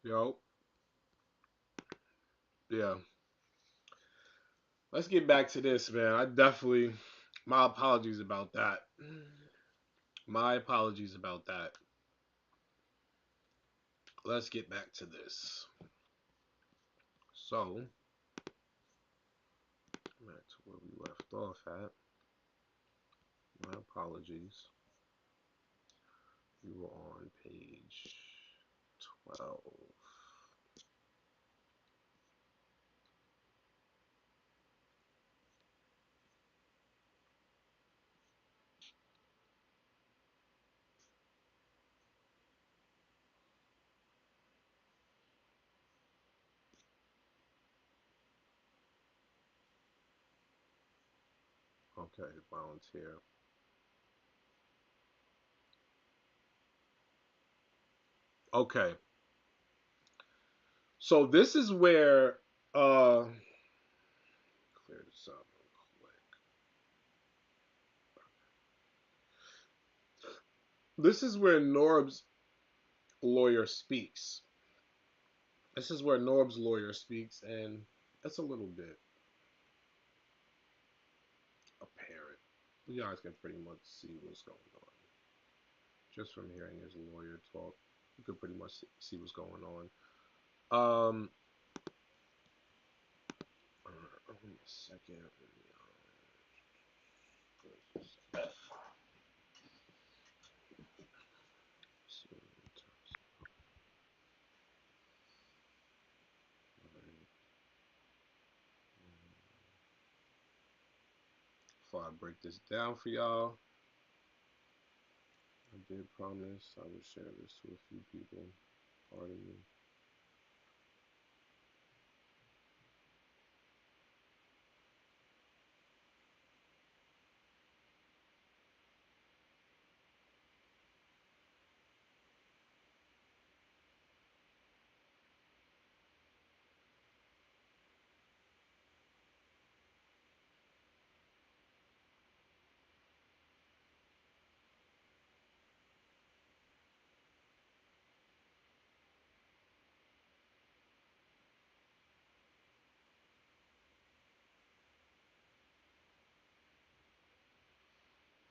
Yo, yeah. Let's get back to this, man. My apologies about that. My apologies about that. Let's get back to this. So, back to where we left off at. My apologies. We were on page 12. Okay, volunteer. Okay, so this is where clear this up real quick. This is where Norb's lawyer speaks. This is where Norb's lawyer speaks, and that's a little bit apparent. You guys can pretty much see what's going on just from hearing his lawyer talk. You can pretty much see what's going on. Um, Give me a second. Before I break this down for y'all, I did promise I would share this to a few people. Pardon me.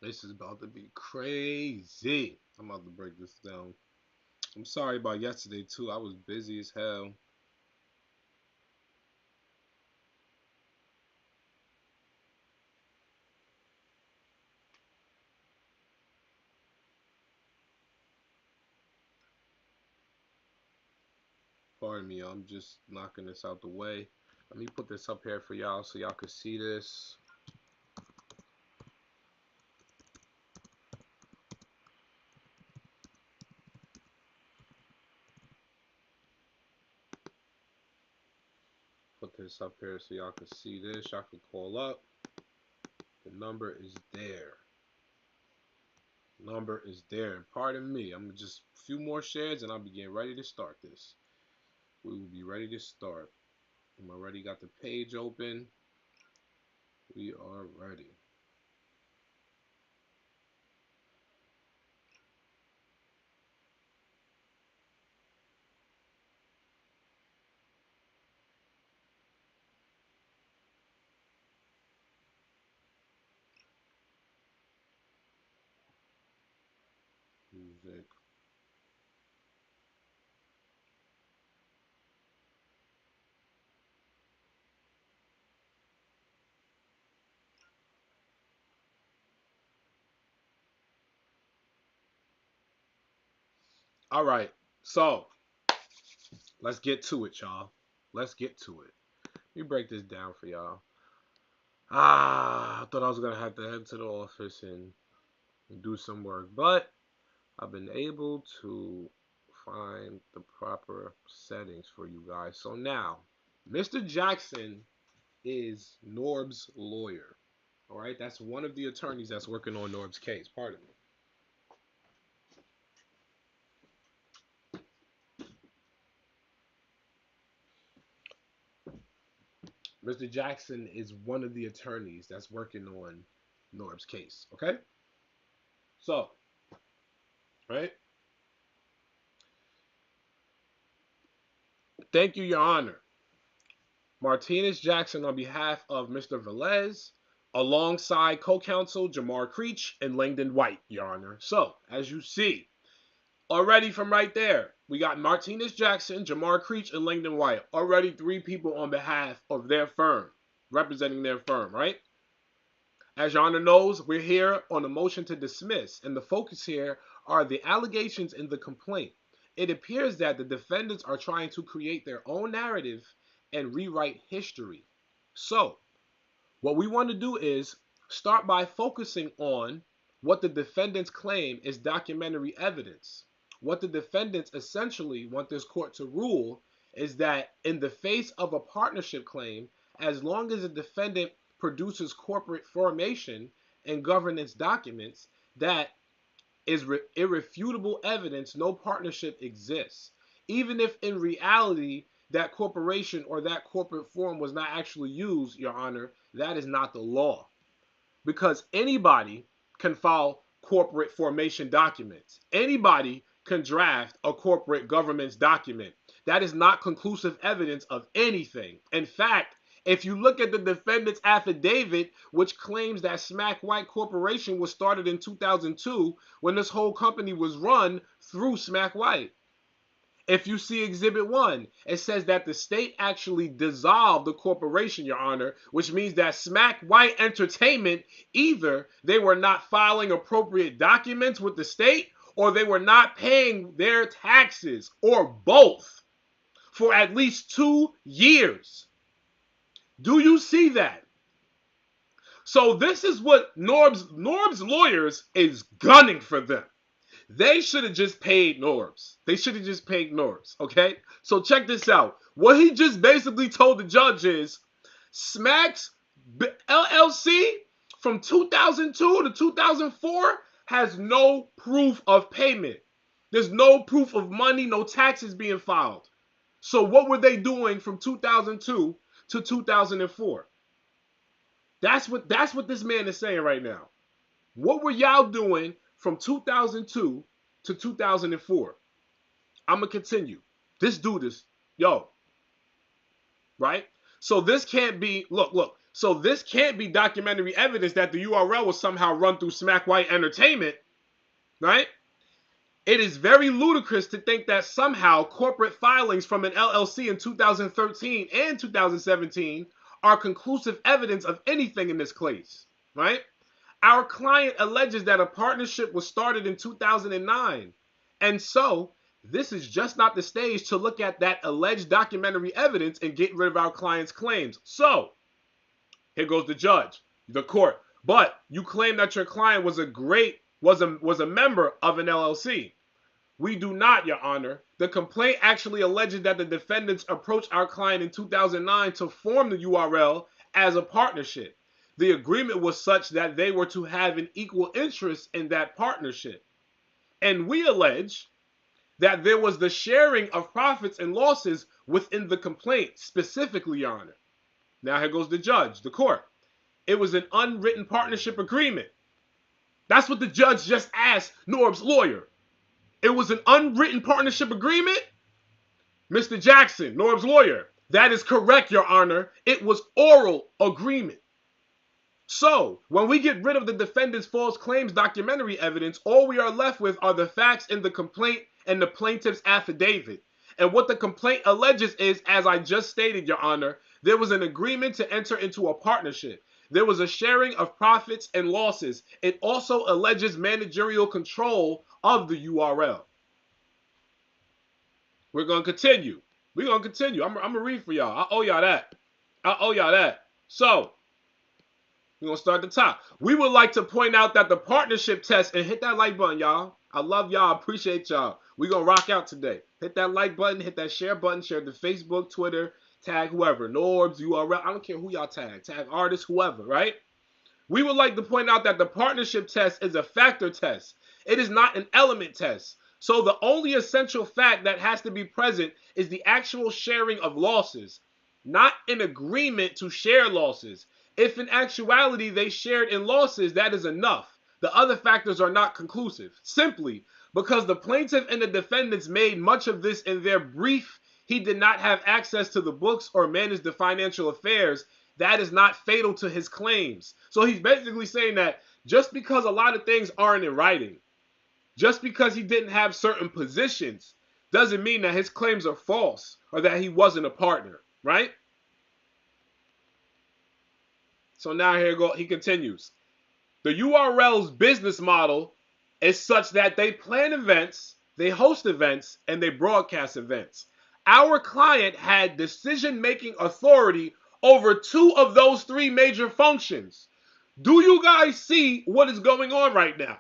This is about to be crazy. I'm about to break this down. I'm sorry about yesterday too. I was busy as hell. Pardon me. I'm just knocking this out the way. Let me put this up here for y'all so y'all can see this. Put this up here so y'all can see this. Y'all can call up. The number is there. Number is there. Pardon me. I'm just a few more shares and I'll be getting ready to start this. We will be ready to start. I'm already got the page open. We are ready. Music. All right. So let's get to it, y'all. Let's get to it. Let me break this down for y'all. I thought I was gonna have to head to the office and do some work, but I've been able to find the proper settings for you guys. So now, Mr. Jackson is Norb's lawyer. All right, that's one of the attorneys that's working on Norb's case. Pardon me. Mr. Jackson is one of the attorneys that's working on Norb's case. Okay, so right, Thank you, Your Honor. Martinez Jackson on behalf of Mr. Velez, alongside co-counsel Jamar Creech and Langdon White, Your Honor. So, as you see, already from right there, we got Martinez Jackson, Jamar Creech, and Langdon White. Already 3 people on behalf of their firm, representing their firm, right? As Your Honor knows, we're here on a motion to dismiss, and the focus here are the allegations in the complaint. It appears that the defendants are trying to create their own narrative and rewrite history. So, what we want to do is start by focusing on what the defendants claim is documentary evidence. What the defendants essentially want this court to rule is that in the face of a partnership claim, as long as a defendant produces corporate formation and governance documents, that is irrefutable evidence no partnership exists. Even if in reality that corporation or that corporate form was not actually used, Your Honor, that is not the law. Because anybody can file corporate formation documents. Anybody can draft a corporate governance document. That is not conclusive evidence of anything. In fact, if you look at the defendant's affidavit, which claims that Smack White Corporation was started in 2002 when this whole company was run through Smack White. If you see Exhibit 1, it says that the state actually dissolved the corporation, Your Honor, which means that Smack White Entertainment, either they were not filing appropriate documents with the state or they were not paying their taxes, or both, for at least 2 years. Do you see that? So this is what Norb's lawyers is gunning for them. They should have just paid Norbs. They should have just paid Norbs, okay? So check this out. What he just basically told the judge is Smack's LLC from 2002 to 2004 has no proof of payment. There's no proof of money, no taxes being filed. So what were they doing from 2002 to 2004? That's what this man is saying right now. What were y'all doing from 2002 to 2004? I'm going to continue. This dude is, right? So this can't be, look. So this can't be documentary evidence that the URL was somehow run through Smack White Entertainment, right? It is very ludicrous to think that somehow corporate filings from an LLC in 2013 and 2017 are conclusive evidence of anything in this case, right? Our client alleges that a partnership was started in 2009. And so, this is just not the stage to look at that alleged documentary evidence and get rid of our client's claims. So, here goes the judge, the court. But you claim that your client was a member of an LLC. We do not, Your Honor. The complaint actually alleges that the defendants approached our client in 2009 to form the URL as a partnership. The agreement was such that they were to have an equal interest in that partnership. And we allege that there was the sharing of profits and losses within the complaint, specifically, Your Honor. Now here goes the judge, the court. It was an unwritten partnership agreement. That's what the judge just asked Norb's lawyer. It was an unwritten partnership agreement? Mr. Jackson, Norb's lawyer, that is correct, Your Honor. It was oral agreement. So, when we get rid of the defendant's false claims documentary evidence, all we are left with are the facts in the complaint and the plaintiff's affidavit. And what the complaint alleges is, as I just stated, Your Honor, there was an agreement to enter into a partnership. There was a sharing of profits and losses. It also alleges managerial control of the URL. We're going to continue. I'm going to read for y'all. I owe y'all that. So, we're going to start at the top. We would like to point out that the partnership test, and hit that like button, y'all. I love y'all. Appreciate y'all. We're going to rock out today. Hit that like button. Hit that share button. Share the Facebook, Twitter. Tag whoever. Norbs, URL. I don't care who y'all tag. Tag artists, whoever, right? We would like to point out that the partnership test is a factor test. It is not an element test. So the only essential fact that has to be present is the actual sharing of losses, not an agreement to share losses. If in actuality they shared in losses, that is enough. The other factors are not conclusive, simply because the plaintiff and the defendants made much of this in their brief he did not have access to the books or manage the financial affairs, that is not fatal to his claims. So he's basically saying that just because a lot of things aren't in writing, just because he didn't have certain positions, doesn't mean that his claims are false or that he wasn't a partner, right? So now he continues. The URL's business model is such that they plan events, they host events, and they broadcast events. Our client had decision-making authority over 2 of those 3 major functions. Do you guys see what is going on right now?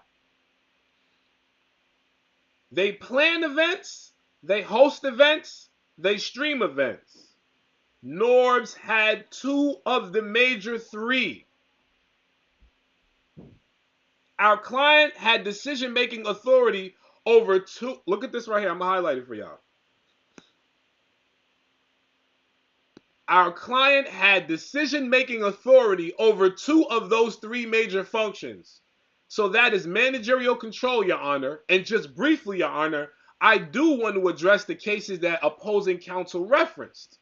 They plan events, they host events, they stream events. Norbs had 2 of the major 3. Our client had decision-making authority over 2. Look at this right here. I'm going to highlight it for y'all. Our client had decision-making authority over 2 of those 3 major functions. So that is managerial control, Your Honor. And just briefly, Your Honor, I do want to address the cases that opposing counsel referenced.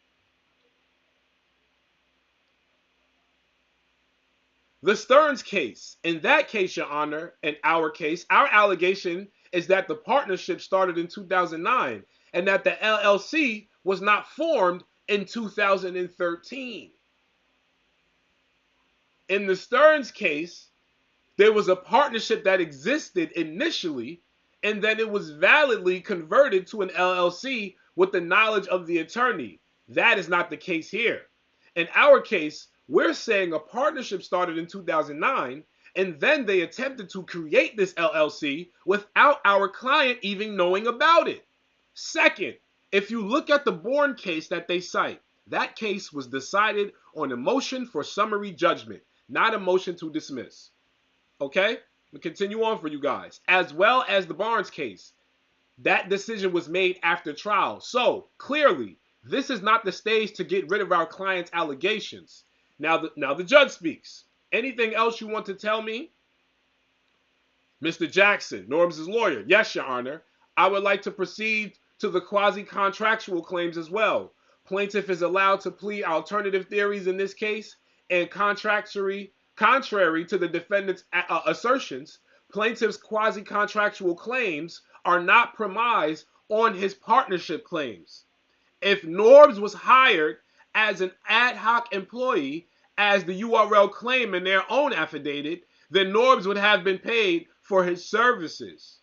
The Stearns case. In that case, Your Honor, and our case, our allegation is that the partnership started in 2009 and that the LLC was not formed in 2013. In the Stearns case, there was a partnership that existed initially, and then it was validly converted to an LLC with the knowledge of the attorney. That is not the case here. In our case, we're saying a partnership started in 2009, and then they attempted to create this LLC without our client even knowing about it. Second, if you look at the Bourne case that they cite, that case was decided on a motion for summary judgment, not a motion to dismiss. Okay? We continue on for you guys. As well as the Barnes case, that decision was made after trial. So, clearly, this is not the stage to get rid of our client's allegations. Now the judge speaks. Anything else you want to tell me? Mr. Jackson, Norbs' lawyer. Yes, Your Honor. I would like to proceed to the quasi-contractual claims as well. Plaintiff is allowed to plead alternative theories in this case, and contrary to the defendant's assertions, plaintiff's quasi-contractual claims are not premised on his partnership claims. If Norbs was hired as an ad hoc employee, as the URL claim in their own affidavit, then Norbs would have been paid for his services.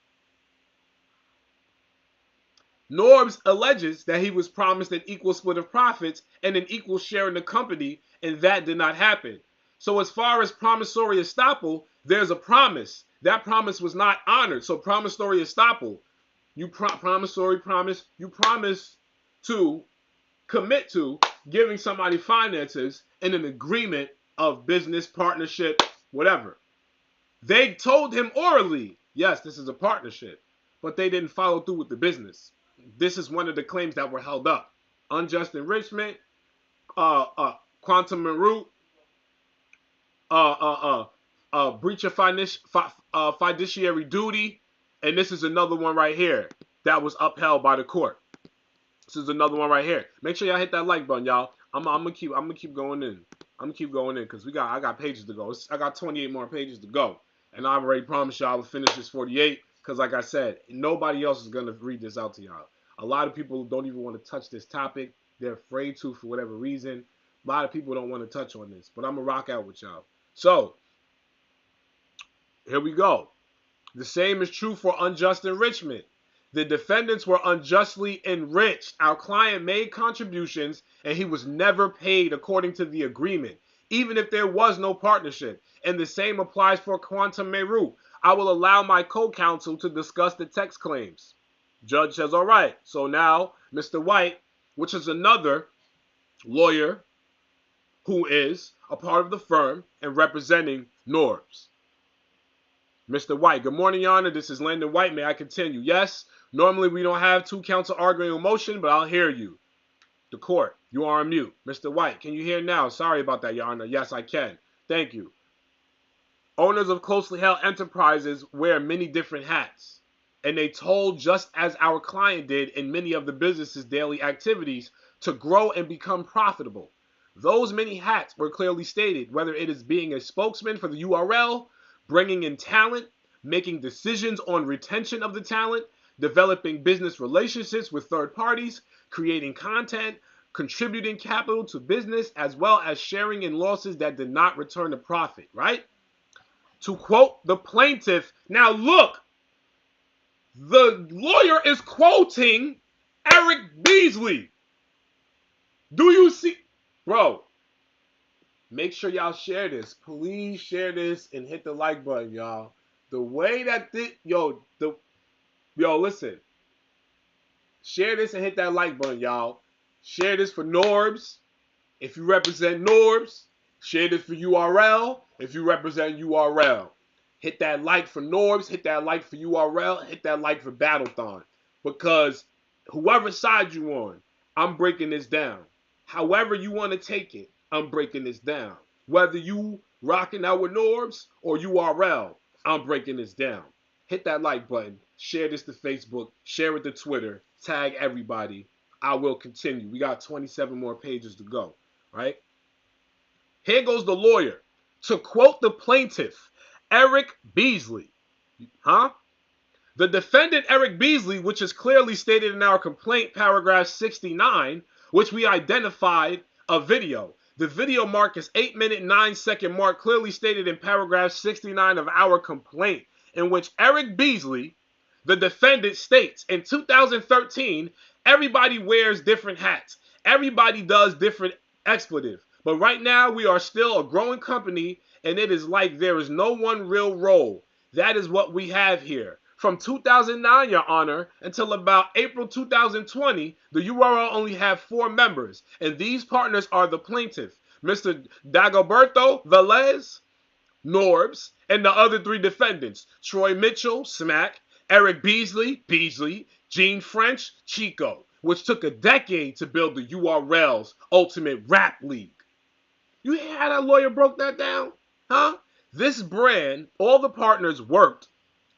Norbs alleges that he was promised an equal split of profits and an equal share in the company, and that did not happen. So as far as promissory estoppel, there's a promise. That promise was not honored. So promissory estoppel, you promise to commit to giving somebody finances in an agreement of business, partnership, whatever. They told him orally, yes, this is a partnership, but they didn't follow through with the business. This is one of the claims that were held up. Unjust enrichment, quantum root, breach of fiduciary duty, and this is another one right here that was upheld by the court. This is another one right here. Make sure y'all hit that like button, y'all. I'm gonna keep going in. I'm gonna keep going in because I got pages to go. I got 28 more pages to go, and I already promised y'all to finish this 48 because, like I said, nobody else is gonna read this out to y'all. A lot of people don't even want to touch this topic. They're afraid to for whatever reason. A lot of people don't want to touch on this, but I'm gonna rock out with y'all. So here we go. The same is true for unjust enrichment. The defendants were unjustly enriched. Our client made contributions and he was never paid according to the agreement, even if there was no partnership. And the same applies for quantum meru. I will allow my co-counsel to discuss the text claims. Judge says, all right. So now, Mr. White, which is another lawyer who is a part of the firm and representing Norbs. Mr. White, good morning, Your Honor. This is Landon White. May I continue? Yes. Normally, we don't have two counsel arguing a motion, but I'll hear you. The court, you are on mute. Mr. White, can you hear now? Sorry about that, Your Honor. Yes, I can. Thank you. Owners of closely held enterprises wear many different hats. and they told, just as our client did in many of the business's daily activities, to grow and become profitable. Those many hats were clearly stated, whether it is being a spokesman for the URL, bringing in talent, making decisions on retention of the talent, developing business relationships with third parties, creating content, contributing capital to business, as well as sharing in losses that did not return a profit, right? To quote the plaintiff, now look, the lawyer is quoting Eric Beasley. Do you see? Bro, make sure y'all share this. Please share this and hit the like button, y'all. The way that listen. Share this and hit that like button, y'all. Share this for Norbs. If you represent Norbs, share this for URL. If you represent URL, hit that like for Norbs, hit that like for URL, hit that like for BattleThon. Because whoever side you on, I'm breaking this down. However you want to take it, I'm breaking this down. Whether you rocking out with Norbs or URL, I'm breaking this down. Hit that like button. Share this to Facebook. Share it to Twitter. Tag everybody. I will continue. We got 27 more pages to go, right? Here goes the lawyer. To quote the plaintiff, Eric Beasley. The defendant, Eric Beasley, which is clearly stated in our complaint, paragraph 69, which we identified a video. The video mark is 8-minute 9-second mark, clearly stated in paragraph 69 of our complaint, in which Eric Beasley, the defendant, states, in 2013, everybody wears different hats. Everybody does different expletive. But right now, we are still a growing company, and it is like there is no one real role. That is what we have here. From 2009, Your Honor, until about April 2020, the URL only had 4 members, and these partners are the plaintiff, Mr. Dagoberto Velez, Norbs, and the other 3 defendants, Troy Mitchell, Smack, Eric Beasley, Gene French, Chico, which took a decade to build the URL's ultimate rap league. You hear how that lawyer broke that down? Huh? This brand, all the partners worked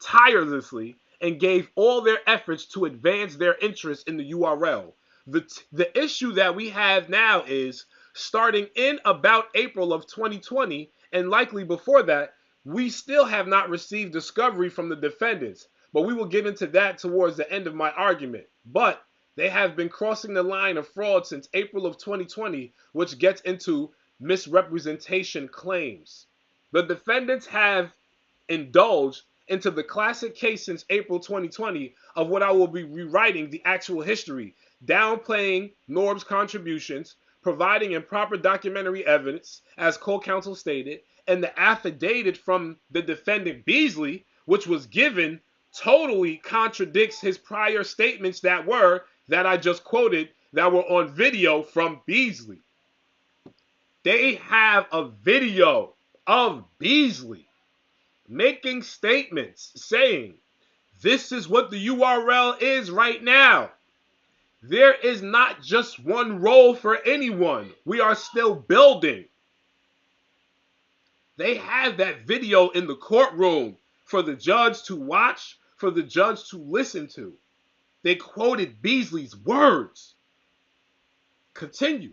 tirelessly and gave all their efforts to advance their interest in the URL. The issue that we have now is, starting in about April of 2020, and likely before that, we still have not received discovery from the defendants. But we will get into that towards the end of my argument. But they have been crossing the line of fraud since April of 2020, which gets into misrepresentation claims. The defendants have indulged into the classic case since April 2020 of what I will be rewriting the actual history, downplaying Norb's contributions, providing improper documentary evidence, as co-counsel stated, and the affidavit from the defendant Beasley, which was given, totally contradicts his prior statements that I just quoted, that were on video from Beasley. They have a video of Beasley making statements saying, this is what the URL is right now. There is not just one role for anyone. We are still building. They have that video in the courtroom for the judge to watch, for the judge to listen to. They quoted Beasley's words. Continue.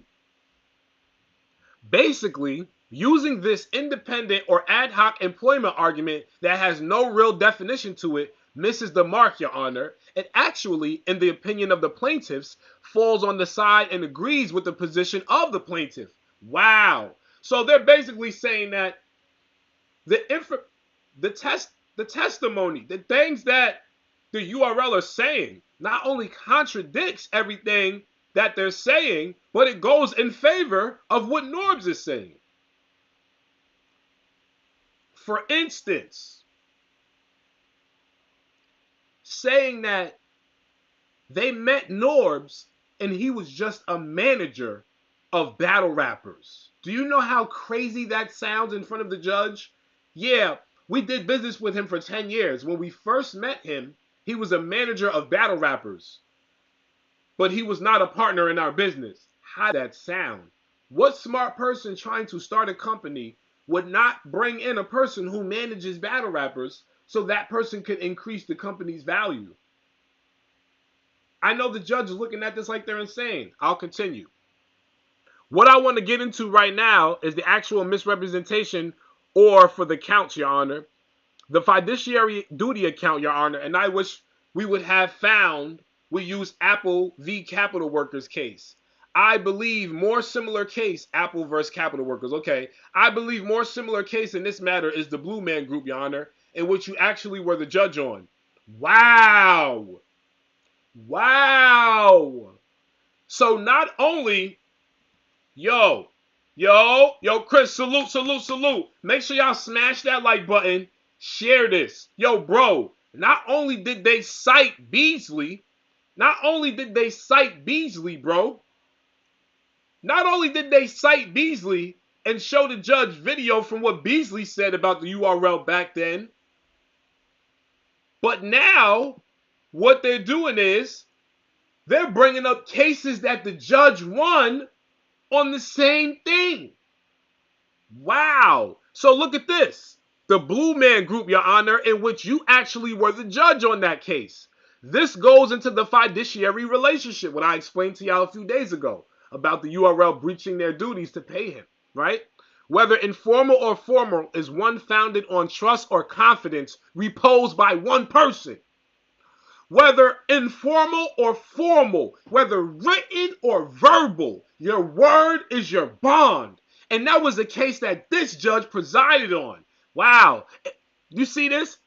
Basically, using this independent or ad hoc employment argument that has no real definition to it misses the mark, Your Honor. It actually, in the opinion of the plaintiffs, falls on the side and agrees with the position of the plaintiff. Wow. So they're basically saying that the testimony, the things that the URL are saying, not only contradicts everything that they're saying, but it goes in favor of what Norbs is saying. For instance, saying that they met Norbs and he was just a manager of battle rappers. Do you know how crazy that sounds in front of the judge? Yeah, we did business with him for 10 years. When we first met him, he was a manager of battle rappers, but he was not a partner in our business. How did that sound? What smart person trying to start a company would not bring in a person who manages battle rappers so that person could increase the company's value. I know the judge is looking at this like they're insane. I'll continue. What I want to get into right now is the actual misrepresentation, or for the counts, Your Honor, the fiduciary duty account, Your Honor, and I wish we would have found, we use Apple v. Capital Workers case. I believe more similar case, Apple versus Capital Workers, okay. I believe more similar case in this matter is the Blue Man Group, Your Honor, in which you actually were the judge on. Wow. Wow. So not only, yo, Chris, salute. Make sure y'all smash that like button. Share this. Yo, bro, not only did they cite Beasley, bro. Not only did they cite Beasley and show the judge video from what Beasley said about the URL back then, but now what they're doing is they're bringing up cases that the judge won on the same thing. Wow. So look at this. The Blue Man Group, Your Honor, in which you actually were the judge on that case. This goes into the fiduciary relationship, what I explained to y'all a few days ago about the URL breaching their duties to pay him, right? Whether informal or formal is one founded on trust or confidence reposed by one person. Whether informal or formal, whether written or verbal, your word is your bond. And that was the case that this judge presided on. Wow. You see this?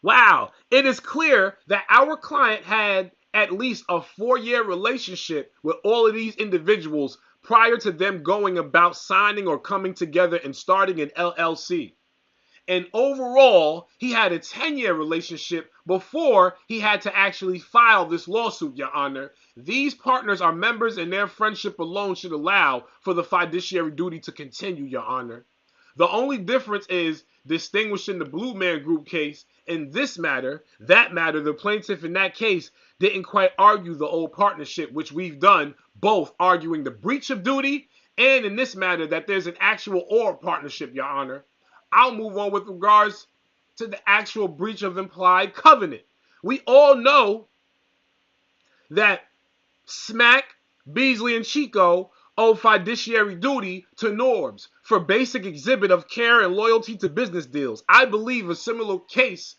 Wow. It is clear that our client had at least a 4-year relationship with all of these individuals prior to them going about signing or coming together and starting an LLC. And overall, he had a 10-year relationship before he had to actually file this lawsuit, Your Honor. These partners are members, and their friendship alone should allow for the fiduciary duty to continue, Your Honor. The only difference is distinguishing the Blue Man Group case. In this matter, the plaintiff in that case didn't quite argue the old partnership, which we've done, both arguing the breach of duty and in this matter that there's an actual or partnership, Your Honor. I'll move on with regards to the actual breach of implied covenant. We all know that Smack, Beasley, and Chico owe fiduciary duty to Norbs for basic exhibit of care and loyalty to business deals. I believe a similar case,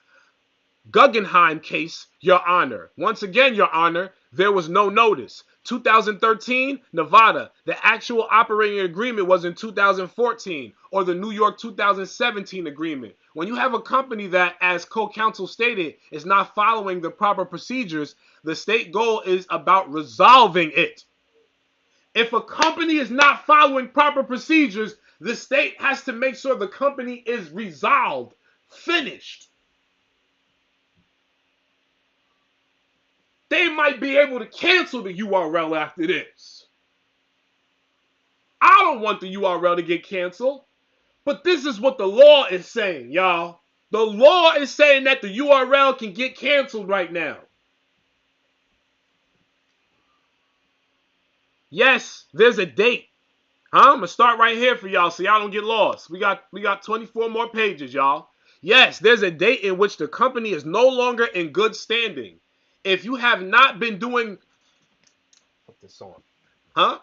Guggenheim case, Your Honor. Once again, Your Honor, there was no notice. 2013, Nevada, the actual operating agreement was in 2014, or the New York 2017 agreement. When you have a company that, as co-counsel stated, is not following the proper procedures, the state goal is about resolving it. If a company is not following proper procedures, the state has to make sure the company is resolved, finished. They might be able to cancel the URL after this. I don't want the URL to get canceled, but this is what the law is saying, y'all. The law is saying that the URL can get canceled right now. Yes, there's a date. I'm going to start right here for y'all so y'all don't get lost. We got 24 more pages, y'all. Yes, there's a date in which the company is no longer in good standing. If you have not been doing, put this on,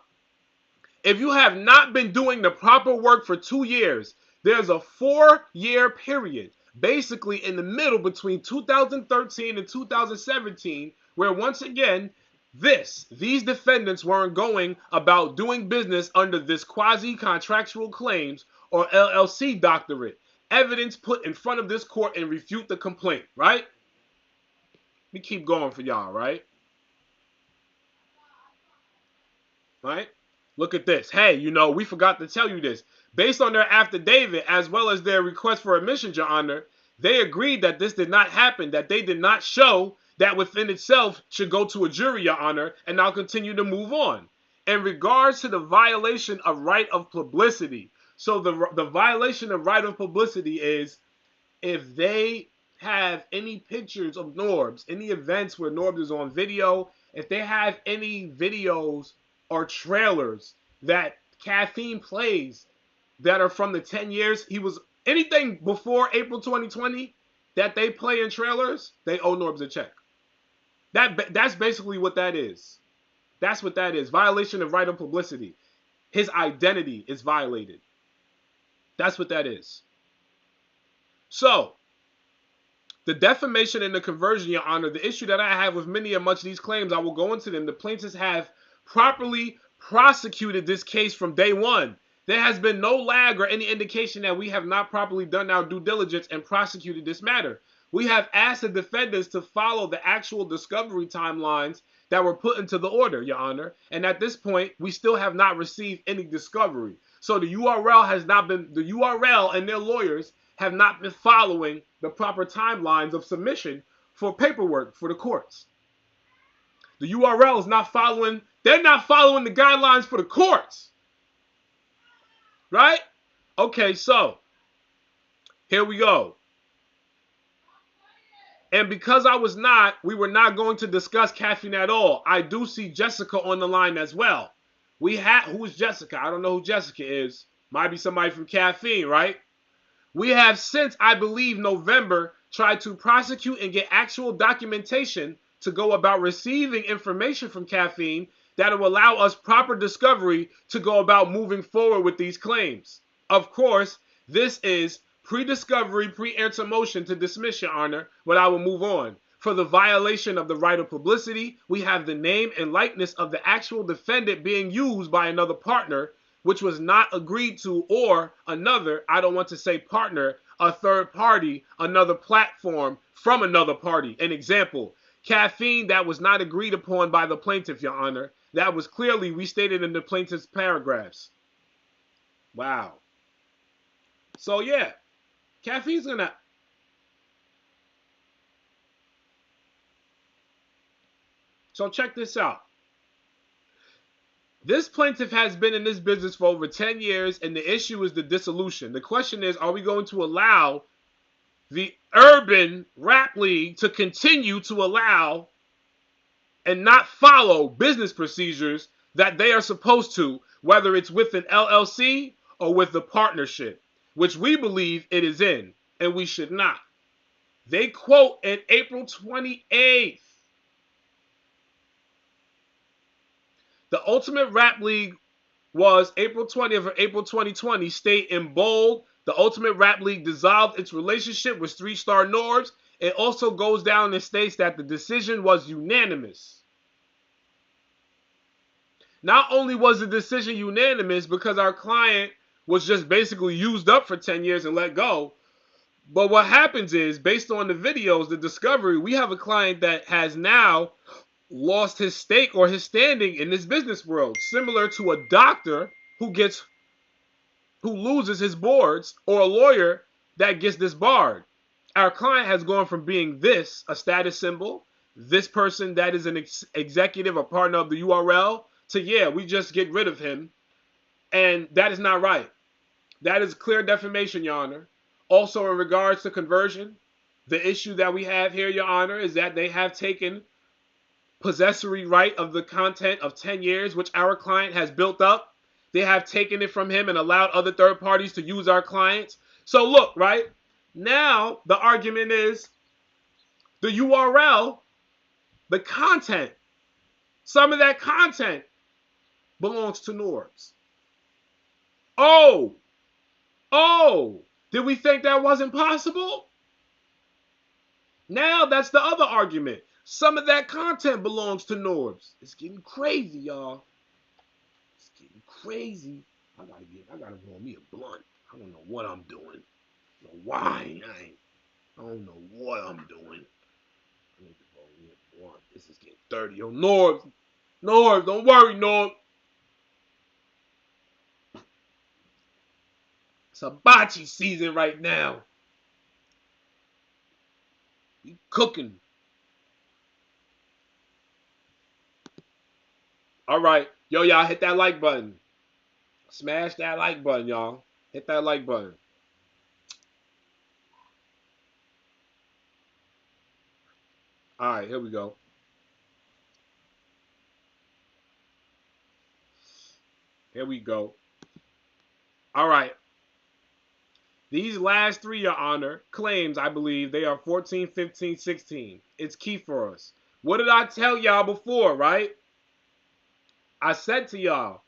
if you have not been doing the proper work for 2 years, there's a 4-year period, basically in the middle between 2013 and 2017, where once again, these defendants weren't going about doing business under this quasi-contractual claims or LLC doctorate. Evidence put in front of this court and refute the complaint, right? We keep going for y'all, right? Right? Look at this. Hey, we forgot to tell you this. Based on their affidavit, as well as their request for admission, Your Honor, they agreed that this did not happen, that they did not show that within itself should go to a jury, Your Honor, and I'll continue to move on. In regards to the violation of right of publicity, so the violation of right of publicity is if they have any pictures of Norbs, any events where Norbs is on video, if they have any videos or trailers that Caffeine plays that are from the 10 years he was Anything before April 2020 that they play in trailers, they owe Norbs a check. That's basically what that is. That's what that is. Violation of right of publicity. His identity is violated. That's what that is. So, the defamation and the conversion, Your Honor, the issue that I have with many and much of these claims, I will go into them. The plaintiffs have properly prosecuted this case from day one. There has been no lag or any indication that we have not properly done our due diligence and prosecuted this matter. We have asked the defendants to follow the actual discovery timelines that were put into the order, Your Honor. And at this point, we still have not received any discovery. So the URL and their lawyers have not been following the proper timelines of submission for paperwork for the courts. The URL is not following, they're not following the guidelines for the courts. Right? Okay, so here we go. And because we were not going to discuss caffeine at all. I do see Jessica on the line as well. Who's Jessica? I don't know who Jessica is. Might be somebody from Caffeine, right? We have since, I believe, November, tried to prosecute and get actual documentation to go about receiving information from Caffeine that will allow us proper discovery to go about moving forward with these claims. Of course, this is pre-discovery, pre-enter motion to dismiss, Your Honor, but I will move on. For the violation of the right of publicity, we have the name and likeness of the actual defendant being used by another partner, which was not agreed to, or another, I don't want to say partner, a third party, another platform from another party. An example, Caffeine that was not agreed upon by the plaintiff, Your Honor. That was clearly restated in the plaintiff's paragraphs. Wow. So yeah, Caffeine's gonna... So check this out. This plaintiff has been in this business for over 10 years, and the issue is the dissolution. The question is, are we going to allow the Urban Rap League to continue to allow and not follow business procedures that they are supposed to, whether it's with an LLC or with a partnership, which we believe it is in, and we should not. They quote in April 28th, the Ultimate Rap League was April 20th or April 2020, state in bold, the Ultimate Rap League dissolved its relationship with 3-Star Norbs. It also goes down and states that the decision was unanimous. Not only was the decision unanimous because our client was just basically used up for 10 years and let go, but what happens is, based on the videos, the discovery, we have a client that has now lost his stake or his standing in this business world, similar to a doctor who loses his boards, or a lawyer that gets disbarred. Our client has gone from being this, a status symbol, this person that is an executive, a partner of the URL, to yeah, we just get rid of him. And that is not right. That is clear defamation, Your Honor. Also, in regards to conversion, the issue that we have here, Your Honor, is that they have taken possessory right of the content of 10 years, which our client has built up. They have taken it from him and allowed other third parties to use our clients. So look, right? Now, the argument is the URL, the content, some of that content belongs to Norbs. Oh, did we think that wasn't possible? Now that's the other argument. Some of that content belongs to Norbs. It's getting crazy, y'all. It's getting crazy. I gotta roll me a blunt. I don't know what I'm doing. No wine. I don't know what I'm doing. I need to roll me a blunt. This is getting dirty. Yo, Norbs, don't worry, Norb. It's hibachi season right now. We cooking. All right. Yo, y'all, hit that like button. Smash that like button, y'all. Hit that like button. All right, here we go. Here we go. All right. These last three, Your Honor, claims, I believe, they are 14, 15, 16. It's key for us. What did I tell y'all before, right? I said to y'all,